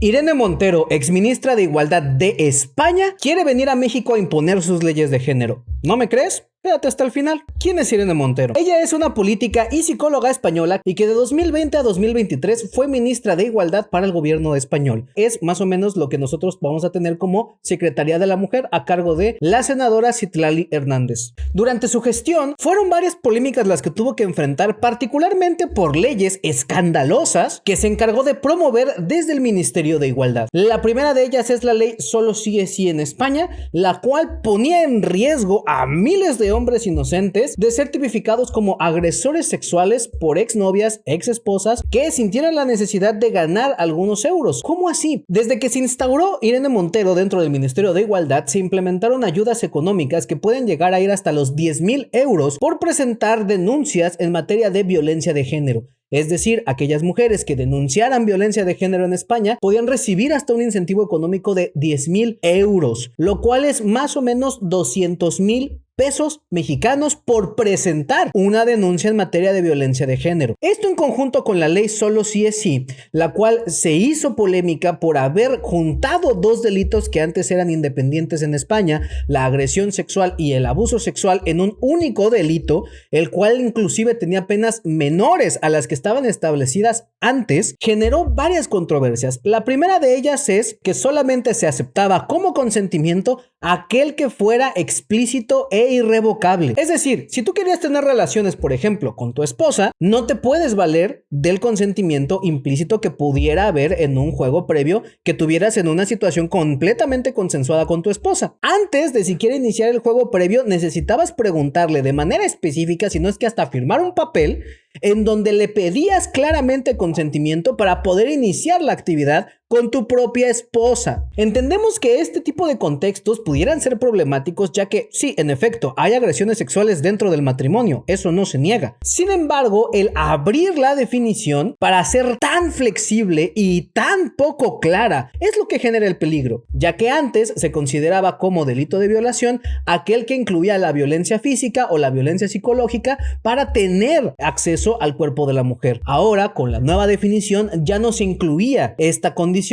Irene Montero, exministra de Igualdad de España, quiere venir a México a imponer sus leyes de género. ¿No me crees? Quédate hasta el final. ¿Quién es Irene Montero? Ella es una política y psicóloga española y que de 2020 a 2023 fue ministra de Igualdad para el gobierno español. Es más o menos lo que nosotros vamos a tener como Secretaría de la Mujer a cargo de la senadora Citlali Hernández. Durante su gestión fueron varias polémicas las que tuvo que enfrentar, particularmente por leyes escandalosas que se encargó de promover desde el Ministerio de Igualdad. La primera de ellas es la ley Solo sí es sí en España, la cual ponía en riesgo a miles de hombres inocentes de ser tipificados como agresores sexuales por exnovias, exesposas que sintieran la necesidad de ganar algunos euros. ¿Cómo así? Desde que se instauró Irene Montero dentro del Ministerio de Igualdad, se implementaron ayudas económicas que pueden llegar a ir hasta los 10,000 euros por presentar denuncias en materia de violencia de género. Es decir, aquellas mujeres que denunciaran violencia de género en España podían recibir hasta un incentivo económico de 10,000 euros, lo cual es más o menos 200,000 pesos mexicanos por presentar una denuncia en materia de violencia de género. Esto en conjunto con la ley Solo sí es sí, la cual se hizo polémica por haber juntado dos delitos que antes eran independientes en España, la agresión sexual y el abuso sexual, en un único delito, el cual inclusive tenía penas menores a las que estaban establecidas antes, generó varias controversias. La primera de ellas es que solamente se aceptaba como consentimiento aquel que fuera explícito e irrevocable. Es decir, si tú querías tener relaciones, por ejemplo, con tu esposa, no te puedes valer del consentimiento implícito que pudiera haber en un juego previo que tuvieras en una situación completamente consensuada con tu esposa. Antes de siquiera iniciar el juego previo, necesitabas preguntarle de manera específica, si no es que hasta firmar un papel en donde le pedías claramente consentimiento para poder iniciar la actividad con tu propia esposa. Entendemos que este tipo de contextos pudieran ser problemáticos, ya que sí, en efecto, hay agresiones sexuales dentro del matrimonio, eso no se niega. Sin embargo, el abrir la definición para ser tan flexible y tan poco clara es lo que genera el peligro, ya que antes se consideraba como delito de violación aquel que incluía la violencia física o la violencia psicológica para tener acceso al cuerpo de la mujer. Ahora, con la nueva definición, ya no se incluía esta condicionante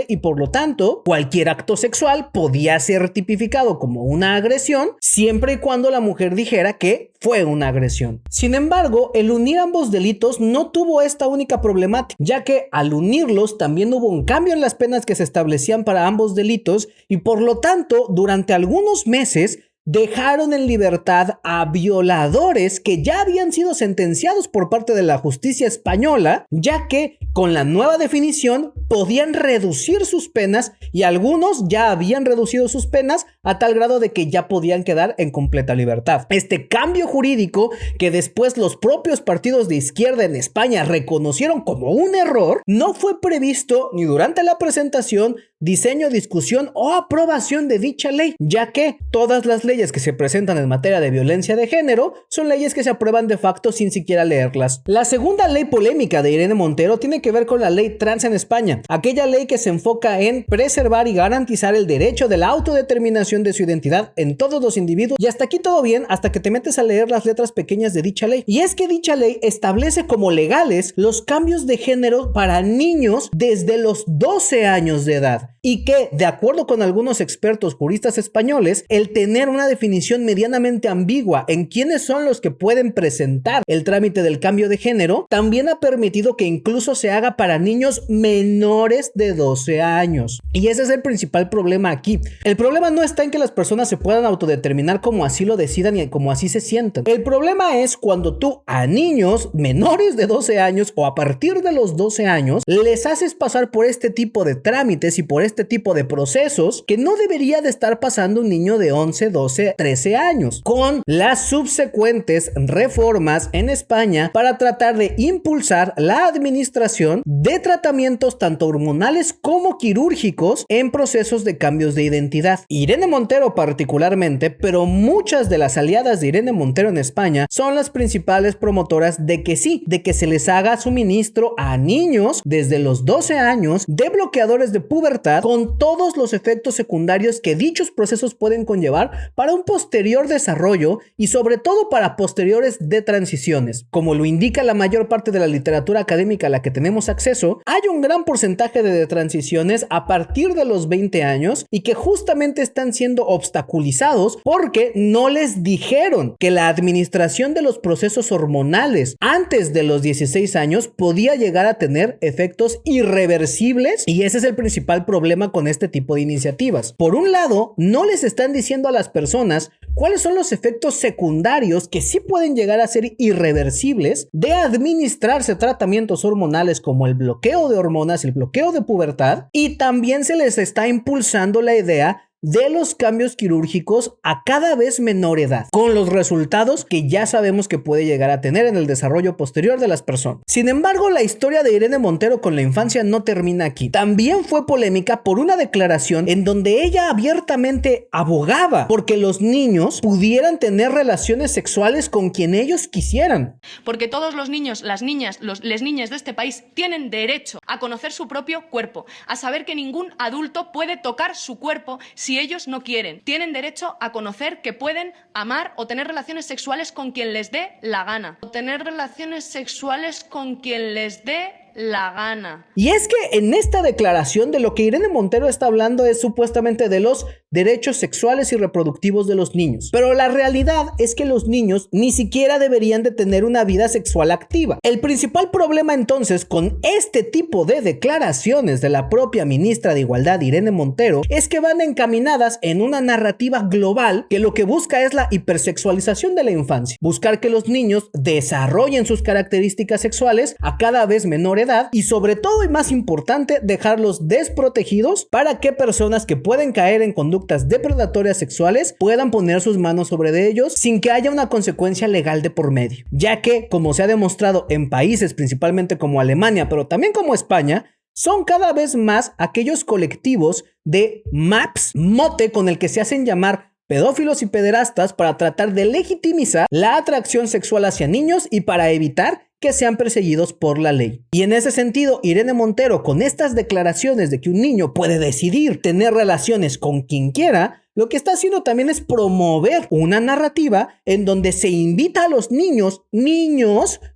y por lo tanto, cualquier acto sexual podía ser tipificado como una agresión siempre y cuando la mujer dijera que fue una agresión. Sin embargo, el unir ambos delitos no tuvo esta única problemática, ya que al unirlos también hubo un cambio en las penas que se establecían para ambos delitos y por lo tanto, durante algunos meses dejaron en libertad a violadores que ya habían sido sentenciados por parte de la justicia española, ya que con la nueva definición podían reducir sus penas y algunos ya habían reducido sus penas a tal grado de que ya podían quedar en completa libertad. Este cambio jurídico, que después los propios partidos de izquierda en España reconocieron como un error, no fue previsto ni durante la presentación, diseño, discusión o aprobación de dicha ley, ya que todas las leyes que se presentan en materia de violencia de género son leyes que se aprueban de facto sin siquiera leerlas. La segunda ley polémica de Irene Montero tiene que ver con la ley trans en España, aquella ley que se enfoca en preservar y garantizar el derecho de la autodeterminación de su identidad en todos los individuos. Y hasta aquí todo bien, hasta que te metes a leer las letras pequeñas de dicha ley. Y es que dicha ley establece como legales los cambios de género para niños desde los 12 años de edad. Y que, de acuerdo con algunos expertos juristas españoles, el tener una definición medianamente ambigua en quiénes son los que pueden presentar el trámite del cambio de género, también ha permitido que incluso se haga para niños menores de 12 años. Y ese es el principal problema aquí. El problema no está en que las personas se puedan autodeterminar como así lo decidan y como así se sientan. El problema es cuando tú a niños menores de 12 años o a partir de los 12 años les haces pasar por este tipo de trámites y por este tipo de procesos que no debería de estar pasando un niño de 11, 12, 13 años, con las subsecuentes reformas en España para tratar de impulsar la administración de tratamientos tanto hormonales como quirúrgicos en procesos de cambios de identidad. Irene Montero particularmente, pero muchas de las aliadas de Irene Montero en España son las principales promotoras de que sí, de que se les haga suministro a niños desde los 12 años de bloqueadores de pubertad con todos los efectos secundarios que dichos procesos pueden conllevar para un posterior desarrollo y sobre todo para posteriores de transiciones. Como lo indica la mayor parte de la literatura académica a la que tenemos acceso, hay un gran porcentaje de transiciones a partir de los 20 años y que justamente están siendo obstaculizados porque no les dijeron que la administración de los procesos hormonales antes de los 16 años podía llegar a tener efectos irreversibles, y ese es el principal problema con este tipo de iniciativas. Por un lado, no les están diciendo a las personas cuáles son los efectos secundarios que sí pueden llegar a ser irreversibles de administrarse tratamientos hormonales como el bloqueo de hormonas, el bloqueo de pubertad, y también se les está impulsando la idea de los cambios quirúrgicos a cada vez menor edad, con los resultados que ya sabemos que puede llegar a tener en el desarrollo posterior de las personas. Sin embargo, la historia de Irene Montero con la infancia no termina aquí. También fue polémica por una declaración en donde ella abiertamente abogaba porque los niños pudieran tener relaciones sexuales con quien ellos quisieran. Porque todos los niños, las niñas, les niñas de este país tienen derecho a conocer su propio cuerpo, a saber que ningún adulto puede tocar su cuerpo si ellos no quieren. Tienen derecho a conocer que pueden amar o tener relaciones sexuales con quien les dé la gana. O tener relaciones sexuales con quien les dé la gana. Y es que en esta declaración de lo que Irene Montero está hablando es supuestamente de los derechos sexuales y reproductivos de los niños. Pero la realidad es que los niños ni siquiera deberían de tener una vida sexual activa. El principal problema entonces con este tipo de declaraciones de la propia ministra de Igualdad, Irene Montero, es que van encaminadas en una narrativa global que lo que busca es la hipersexualización de la infancia. Buscar que los niños desarrollen sus características sexuales a cada vez menor edad y sobre todo y más importante, dejarlos desprotegidos para que personas que pueden caer en conductas depredatorias sexuales puedan poner sus manos sobre ellos sin que haya una consecuencia legal de por medio, ya que, como se ha demostrado en países principalmente como Alemania, pero también como España, son cada vez más aquellos colectivos de MAPS, mote con el que se hacen llamar pedófilos y pederastas, para tratar de legitimizar la atracción sexual hacia niños y para evitar que sean perseguidos por la ley. Y en ese sentido, Irene Montero, con estas declaraciones de que un niño puede decidir tener relaciones con quien quiera, lo que está haciendo también es promover una narrativa en donde se invita a los niños,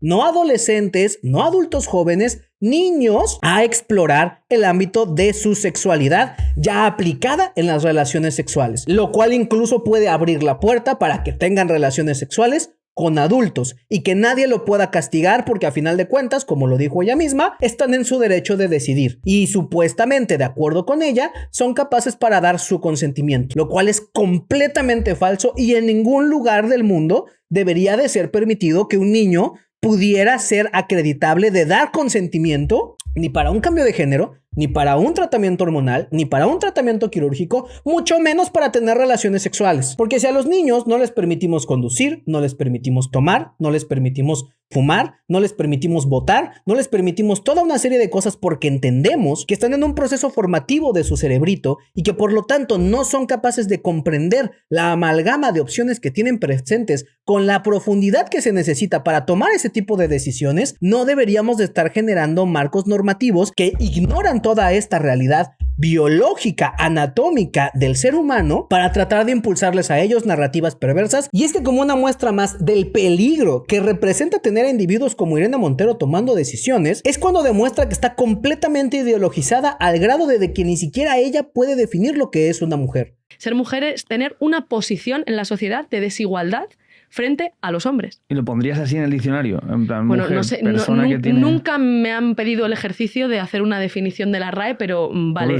no adolescentes, no adultos jóvenes, niños, a explorar el ámbito de su sexualidad ya aplicada en las relaciones sexuales, lo cual incluso puede abrir la puerta para que tengan relaciones sexuales con adultos y que nadie lo pueda castigar porque a final de cuentas, como lo dijo ella misma, están en su derecho de decidir y supuestamente, de acuerdo con ella, son capaces para dar su consentimiento, lo cual es completamente falso y en ningún lugar del mundo debería de ser permitido que un niño pudiera ser acreditable de dar consentimiento ni para un cambio de género, ni para un tratamiento hormonal, ni para un tratamiento quirúrgico, mucho menos para tener relaciones sexuales. Porque si a los niños no les permitimos conducir, no les permitimos tomar, no les permitimos fumar, no les permitimos votar, no les permitimos toda una serie de cosas porque entendemos que están en un proceso formativo de su cerebrito y que por lo tanto no son capaces de comprender la amalgama de opciones que tienen presentes con la profundidad que se necesita para tomar ese tipo de decisiones, no deberíamos de estar generando marcos normativos que ignoran toda esta realidad biológica, anatómica del ser humano para tratar de impulsarles a ellos narrativas perversas. Y es que como una muestra más del peligro que representa tener a individuos como Irene Montero tomando decisiones, es cuando demuestra que está completamente ideologizada al grado de que ni siquiera ella puede definir lo que es una mujer. Ser mujer es tener una posición en la sociedad de desigualdad frente a los hombres. ¿Y lo pondrías así en el diccionario? En plan, bueno, mujer, no sé, que tiene... nunca me han pedido el ejercicio de hacer una definición de la RAE, pero vale,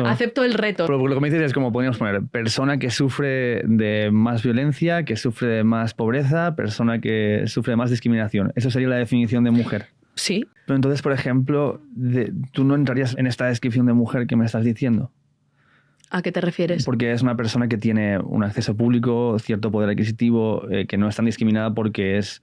acepto el reto. Pero lo que me dices es como podríamos poner persona que sufre de más violencia, que sufre de más pobreza, persona que sufre de más discriminación. ¿Eso sería la definición de mujer? Sí. Pero entonces, por ejemplo, ¿tú no entrarías en esta descripción de mujer que me estás diciendo? ¿A qué te refieres? Porque es una persona que tiene un acceso público, cierto poder adquisitivo, que no es tan discriminada porque es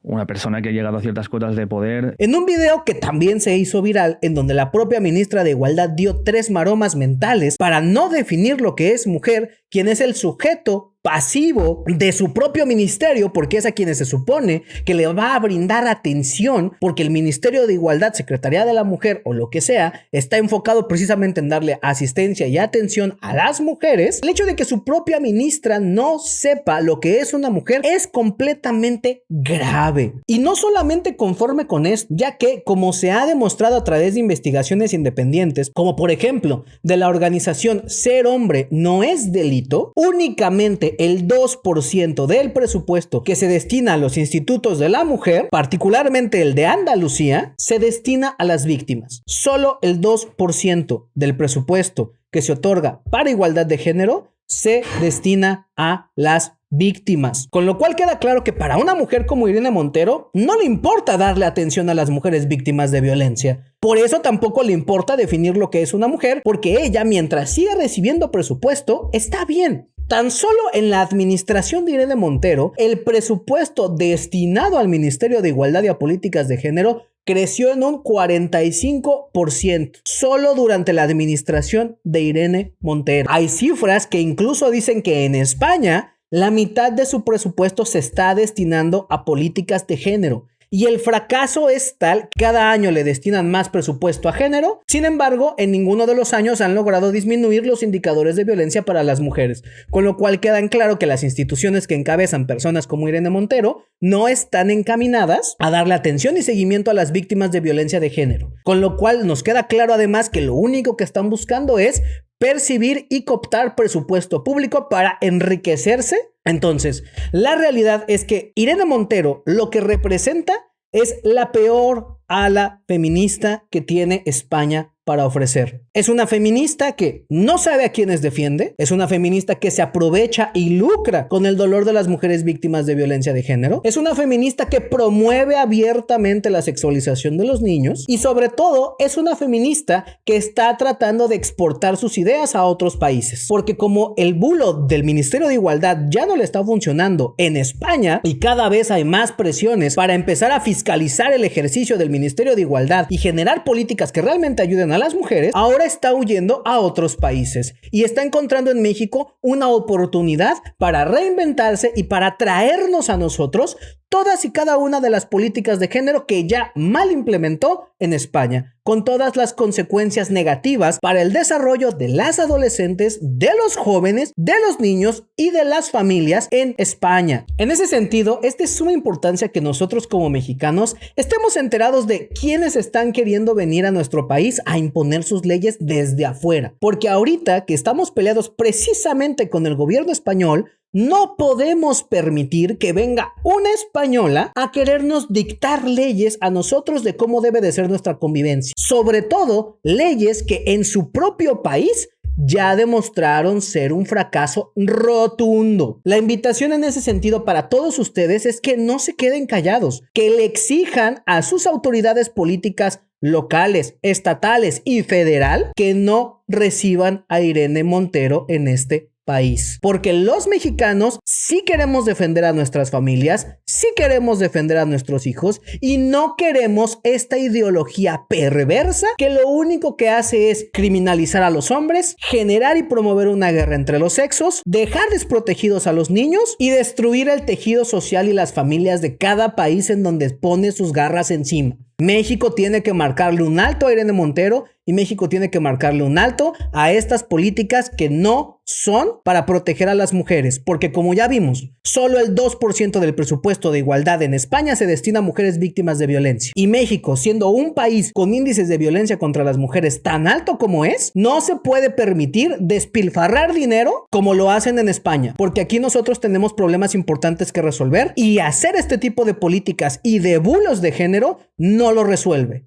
una persona que ha llegado a ciertas cotas de poder. En un video que también se hizo viral, en donde la propia ministra de Igualdad dio 3 maromas mentales para no definir lo que es mujer, quien es el sujeto pasivo de su propio ministerio, porque es a quienes se supone que le va a brindar atención, porque el Ministerio de Igualdad, Secretaría de la Mujer o lo que sea, está enfocado precisamente en darle asistencia y atención a las mujeres. El hecho de que su propia ministra no sepa lo que es una mujer es completamente grave. Y no solamente conforme con esto, ya que, como se ha demostrado a través de investigaciones independientes, como por ejemplo de la organización Ser Hombre No Es Delito, únicamente el 2% del presupuesto que se destina a los institutos de la mujer, particularmente el de Andalucía, se destina a las víctimas. Solo el 2% del presupuesto que se otorga para igualdad de género se destina a las víctimas. Con lo cual queda claro que para una mujer como Irene Montero no le importa darle atención a las mujeres víctimas de violencia. Por eso tampoco le importa definir lo que es una mujer, porque ella, mientras siga recibiendo presupuesto, está bien. Tan solo en la administración de Irene Montero, el presupuesto destinado al Ministerio de Igualdad y a Políticas de Género creció en un 45%, solo durante la administración de Irene Montero. Hay cifras que incluso dicen que en España la mitad de su presupuesto se está destinando a políticas de género. Y el fracaso es tal que cada año le destinan más presupuesto a género. Sin embargo, en ninguno de los años han logrado disminuir los indicadores de violencia para las mujeres. Con lo cual queda en claro que las instituciones que encabezan personas como Irene Montero no están encaminadas a darle atención y seguimiento a las víctimas de violencia de género. Con lo cual nos queda claro además que lo único que están buscando es percibir y cooptar presupuesto público para enriquecerse. Entonces, la realidad es que Irene Montero lo que representa es la peor ala feminista que tiene España para ofrecer. Es una feminista que no sabe a quiénes defiende, es una feminista que se aprovecha y lucra con el dolor de las mujeres víctimas de violencia de género, es una feminista que promueve abiertamente la sexualización de los niños y sobre todo es una feminista que está tratando de exportar sus ideas a otros países, porque como el bulo del Ministerio de Igualdad ya no le está funcionando en España y cada vez hay más presiones para empezar a fiscalizar el ejercicio del Ministerio de Igualdad y generar políticas que realmente ayuden a las mujeres, ahora está huyendo a otros países y está encontrando en México una oportunidad para reinventarse y para traernos a nosotros todas y cada una de las políticas de género que ya mal implementó en España, con todas las consecuencias negativas para el desarrollo de las adolescentes, de los jóvenes, de los niños y de las familias en España. En ese sentido, es de suma importancia que nosotros como mexicanos estemos enterados de quiénes están queriendo venir a nuestro país a imponer sus leyes desde afuera, porque ahorita que estamos peleados precisamente con el gobierno español, no podemos permitir que venga una española a querernos dictar leyes a nosotros de cómo debe de ser nuestra convivencia. Sobre todo, leyes que en su propio país ya demostraron ser un fracaso rotundo. La invitación en ese sentido para todos ustedes es que no se queden callados, que le exijan a sus autoridades políticas locales, estatales y federal que no reciban a Irene Montero en este país, porque los mexicanos sí queremos defender a nuestras familias, sí queremos defender a nuestros hijos y no queremos esta ideología perversa que lo único que hace es criminalizar a los hombres, generar y promover una guerra entre los sexos, dejar desprotegidos a los niños y destruir el tejido social y las familias de cada país en donde pone sus garras encima. México tiene que marcarle un alto a Irene Montero y México tiene que marcarle un alto a estas políticas que no son para proteger a las mujeres, porque como ya vimos, solo el 2% del presupuesto de igualdad en España se destina a mujeres víctimas de violencia. Y México, siendo un país con índices de violencia contra las mujeres tan alto como es, no se puede permitir despilfarrar dinero como lo hacen en España, porque aquí nosotros tenemos problemas importantes que resolver y hacer este tipo de políticas y de bulos de género no lo resuelve.